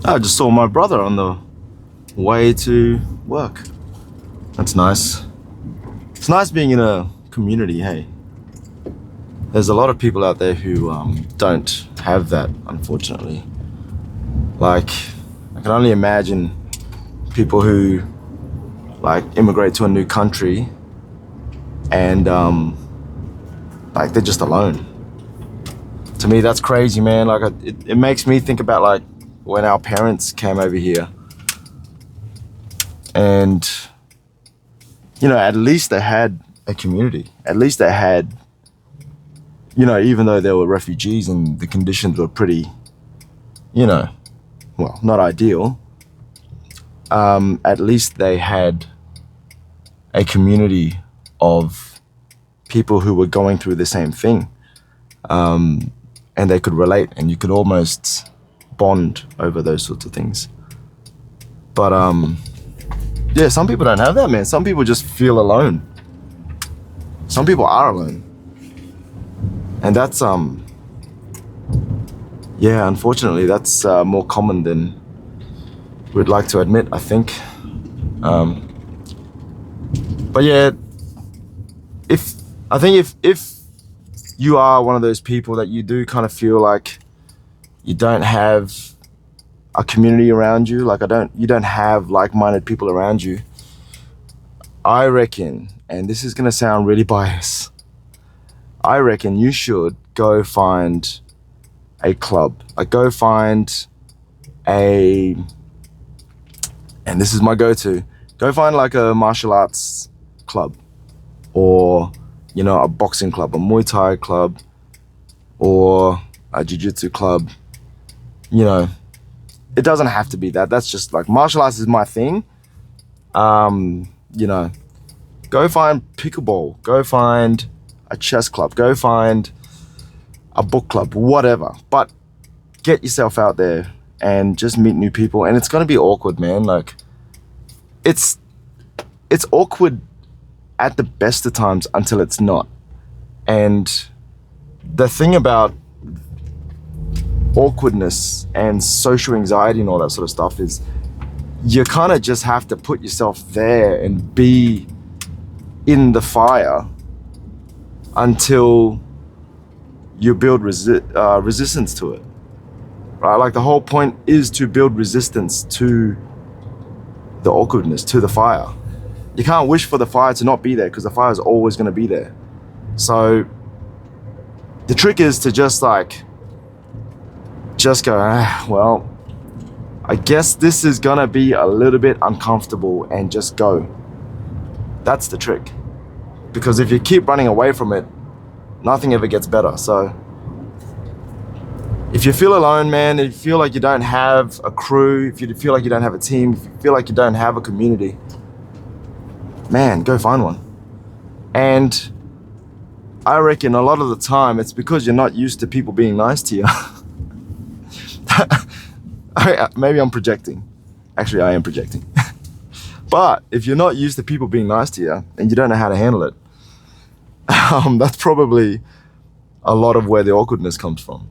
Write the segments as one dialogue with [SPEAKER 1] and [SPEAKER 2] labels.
[SPEAKER 1] I just saw my brother on the way to work. That's nice. It's nice being in a community, hey. There's a lot of people out there who don't have that, unfortunately. Like, I can only imagine people who like immigrate to a new country and like they're just alone. To me, that's crazy, man. Like, it makes me think about like when our parents came over here, and you know, at least they had a community. At least they had, you know, even though they were refugees and the conditions were pretty, you know, well, not ideal. At least they had a community of people who were going through the same thing, and they could relate, and you could almost bond over those sorts of things. But yeah, some people don't have that, man. Some people just feel alone. Some people are alone, and that's yeah, unfortunately, that's more common than we'd like to admit, I think. But yeah, if you are one of those people that you do kind of feel like you don't have a community around you, like you don't have like-minded people around you, I reckon, and this is gonna sound really biased, I reckon you should go find a club. Like, go find and this is my go-to, go find like a martial arts club, or, you know, a boxing club, a Muay Thai club, or a jiu-jitsu club. You know, it doesn't have to be that. That's just like, martial arts is my thing. You know, go find pickleball, go find a chess club, go find a book club, whatever. But get yourself out there and just meet new people. And it's gonna be awkward, man. Like, it's awkward at the best of times until it's not. And the thing about awkwardness and social anxiety and all that sort of stuff is you kind of just have to put yourself there and be in the fire until you build resistance to it, right? Like, the whole point is to build resistance to the awkwardness, to the fire. You can't wish for the fire to not be there, because the fire is always going to be there. So the trick is to just go, well, I guess this is gonna be a little bit uncomfortable, and just go. That's the trick. Because if you keep running away from it, nothing ever gets better. So if you feel alone, man, if you feel like you don't have a crew, if you feel like you don't have a team, if you feel like you don't have a community, man, go find one. And I reckon a lot of the time it's because you're not used to people being nice to you. Maybe I'm projecting. Actually, I am projecting. But if you're not used to people being nice to you and you don't know how to handle it, that's probably a lot of where the awkwardness comes from.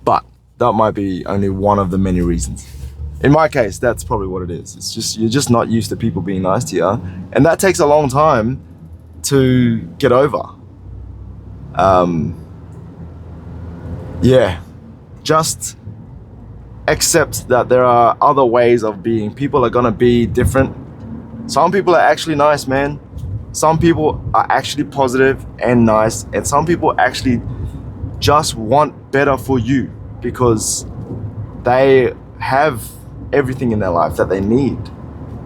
[SPEAKER 1] But that might be only one of the many reasons. In my case, that's probably what it is. It's just, you're just not used to people being nice to you, and that takes a long time to get over. Yeah, just accept that there are other ways of being. People are gonna be different. Some people are actually nice, man. Some people are actually positive and nice, and some people actually just want better for you because they have everything in their life that they need.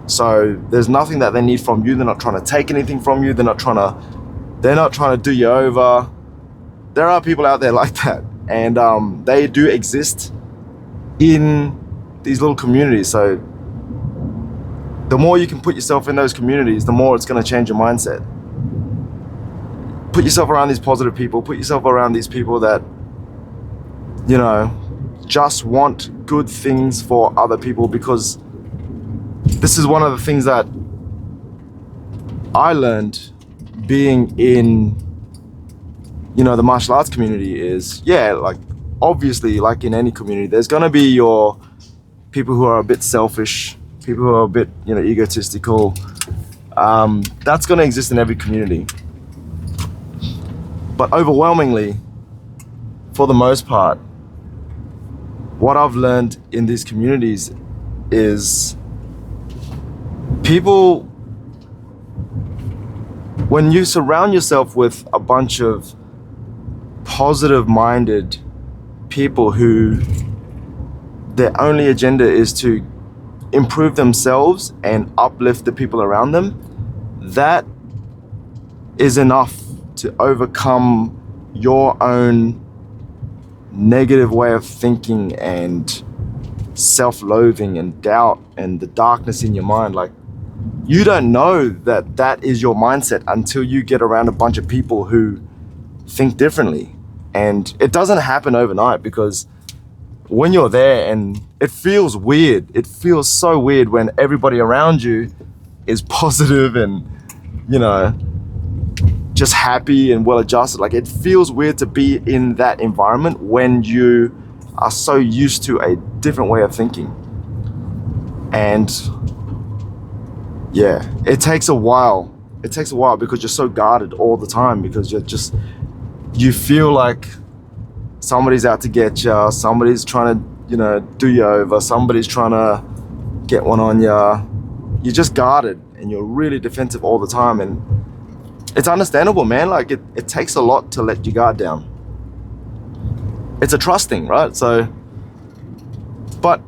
[SPEAKER 1] So there's nothing that they need from you. They're not trying to take anything from you. They're not trying to do you over. There are people out there like that, and they do exist in these little communities. So the more you can put yourself in those communities, the more it's going to change your mindset. Put yourself around these positive people. Put yourself around these people that, you know, just want good things for other people, because this is one of the things that I learned being in, you know, the martial arts community is, yeah, like, obviously, like in any community, there's gonna be your people who are a bit selfish, people who are a bit, egotistical. That's going to exist in every community. But overwhelmingly, for the most part, what I've learned in these communities is people, when you surround yourself with a bunch of positive-minded people who their only agenda is to improve themselves and uplift the people around them, that is enough to overcome your own negative way of thinking and self-loathing and doubt and the darkness in your mind. Like, you don't know that that is your mindset until you get around a bunch of people who think differently. And it doesn't happen overnight, because when you're there, and it feels weird, it feels so weird when everybody around you is positive and, just happy and well adjusted. Like, it feels weird to be in that environment when you are so used to a different way of thinking. And yeah, it takes a while. It takes a while because you're so guarded all the time, because you feel like somebody's out to get you, somebody's trying to, do you over, somebody's trying to get one on you. You're just guarded and you're really defensive all the time. And it's understandable, man. Like, it takes a lot to let your guard down. It's a trust thing, right? So, but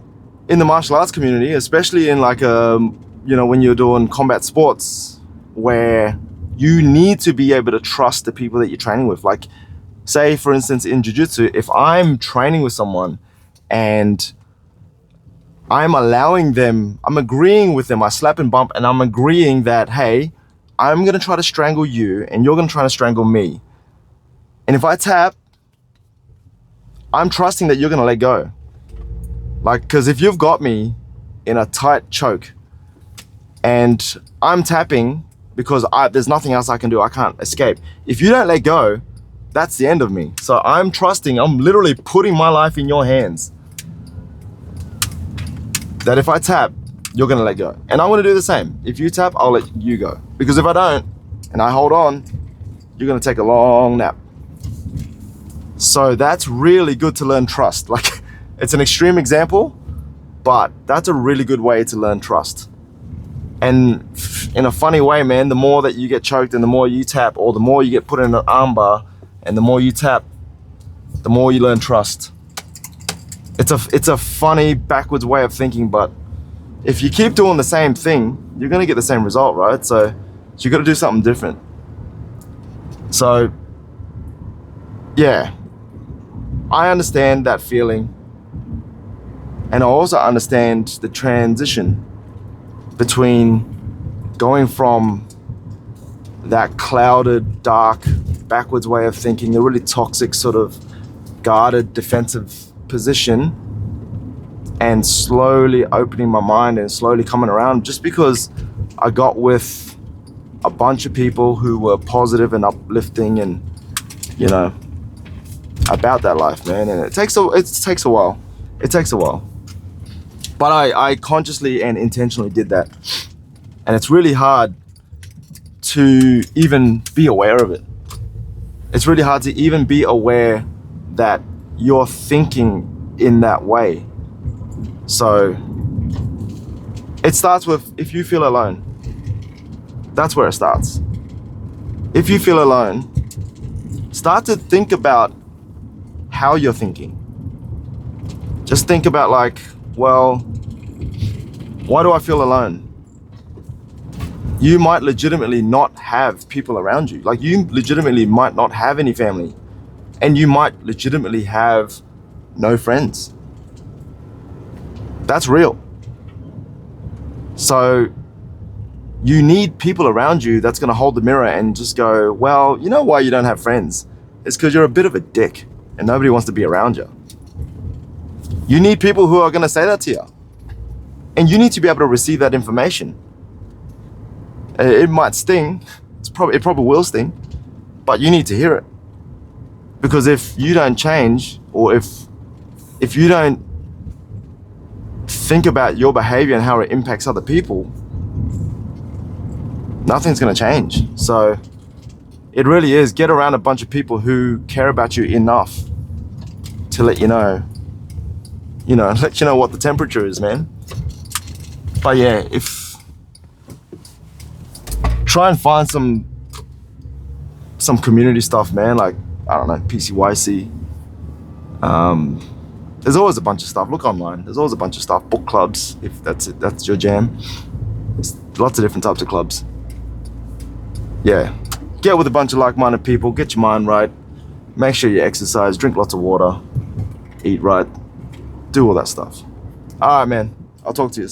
[SPEAKER 1] in the martial arts community, especially in like when you're doing combat sports, where you need to be able to trust the people that you're training with. Like, say for instance in jiu-jitsu, if I'm training with someone and I'm agreeing with them, I slap and bump, and I'm agreeing that, hey, I'm gonna try to strangle you and you're gonna try to strangle me. And if I tap, I'm trusting that you're gonna let go. Like, because if you've got me in a tight choke and I'm tapping because there's nothing else I can do, I can't escape. If you don't let go, that's the end of me. So I'm trusting, I'm literally putting my life in your hands, that if I tap, you're gonna let go. And I'm gonna do the same. If you tap, I'll let you go. Because if I don't, and I hold on, you're gonna take a long nap. So that's really good to learn trust. Like, it's an extreme example, but that's a really good way to learn trust. And in a funny way, man, the more that you get choked and the more you tap, or the more you get put in an armbar and the more you tap, the more you learn trust. It's a funny backwards way of thinking, but if you keep doing the same thing, you're gonna get the same result, right? So you gotta do something different. So yeah, I understand that feeling. And I also understand the transition between going from that clouded, dark, backwards way of thinking, a really toxic sort of guarded, defensive position, and slowly opening my mind and slowly coming around, just because I got with a bunch of people who were positive and uplifting and, about that life, man. And it takes a while. It takes a while. But I consciously and intentionally did that. And it's really hard to even be aware of it. It's really hard to even be aware that you're thinking in that way. So it starts with, if you feel alone, that's where it starts. If you feel alone, start to think about how you're thinking. Just think about, like, well, why do I feel alone? You might legitimately not have people around you. Like, you legitimately might not have any family, and you might legitimately have no friends. That's real. So you need people around you that's gonna hold the mirror and just go, well, you know why you don't have friends? It's because you're a bit of a dick and nobody wants to be around you. You need people who are gonna say that to you. And you need to be able to receive that information. It might sting, it probably will sting, but you need to hear it. Because if you don't change, or if you don't think about your behavior and how it impacts other people, nothing's going to change. So it really is, get around a bunch of people who care about you enough to let you know what the temperature is, man. But yeah, try and find some community stuff, man. Like, I don't know, PCYC. There's always a bunch of stuff. Look online. There's always a bunch of stuff. Book clubs, if that's your jam. There's lots of different types of clubs. Yeah, get with a bunch of like-minded people. Get your mind right. Make sure you exercise. Drink lots of water. Eat right. Do all that stuff. All right, man. I'll talk to you.